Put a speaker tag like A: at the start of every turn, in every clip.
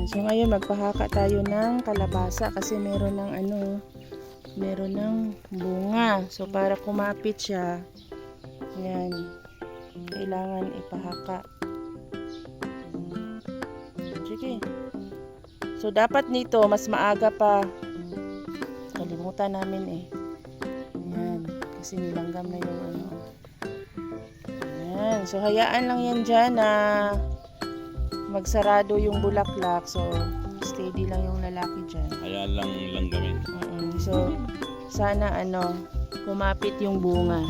A: So ngayon magpahaka tayo ng kalabasa kasi meron ng meron ng bunga. So para kumapit siya, yan, kailangan ipahaka. Sige. So dapat nito mas maaga pa. Kalimutan namin Yan, kasi nilanggam na yung Yan. So hayaan lang yan dyan na magsarado yung bulaklak. So steady lang yung lalaki dyan.
B: Hayaan lang langgamin.
A: So sana kumapit yung bunga.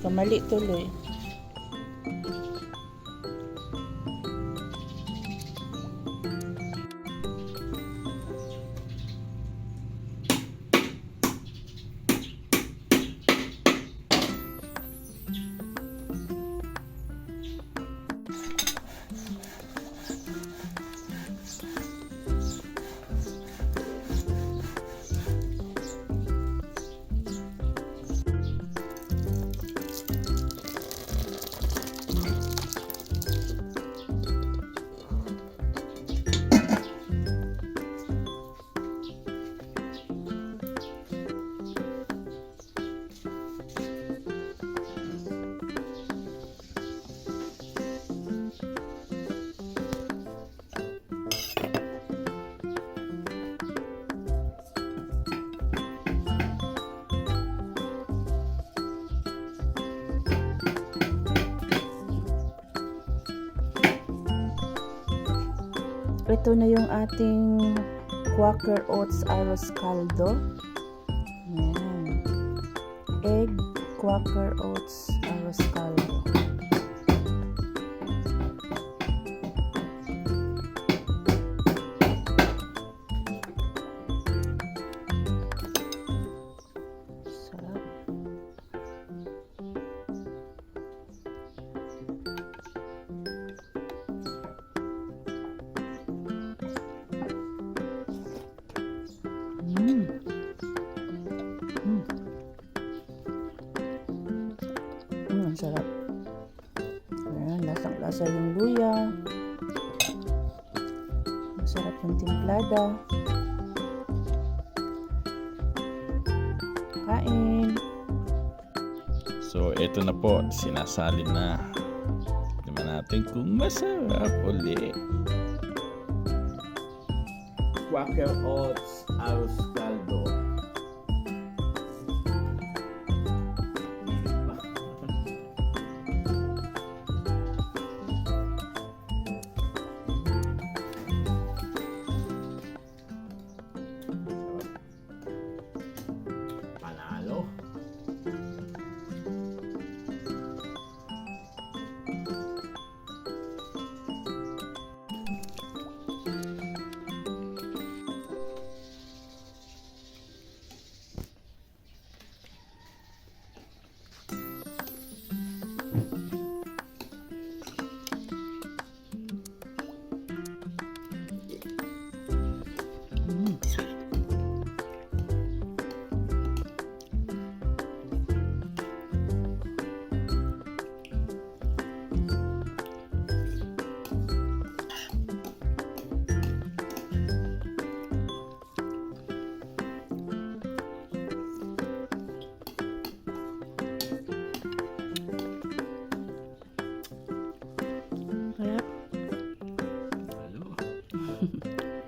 A: Kamali tuloy. Ito na yung ating Quaker Oats Arroz Caldo. Yan. Egg Quaker Oats Arroz Caldo. Sarap. Ang sarap. Ayan, lasang-lasa yung luya. Masarap yung timplada. Kain.
B: So, ito na po. Sinasalin na. Tignan natin kung masarap uli. Quaker Oats Arroz Caldo. Panalo.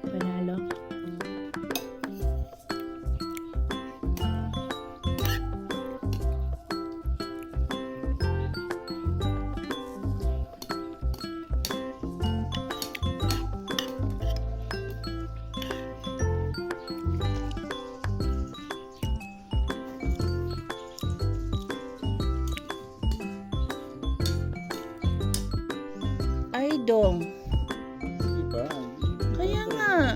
A: Panalo. Ay, dong.
B: Diba?
A: Kaya nga.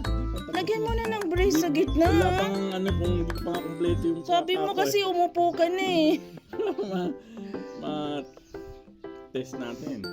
A: lagyan mo na ng brace sa gitna.
B: Wala pang ano kung hindi pa nga kompleto yung
A: Sabi mo
B: pako
A: kasi umupo ka na eh.
B: ma-test natin.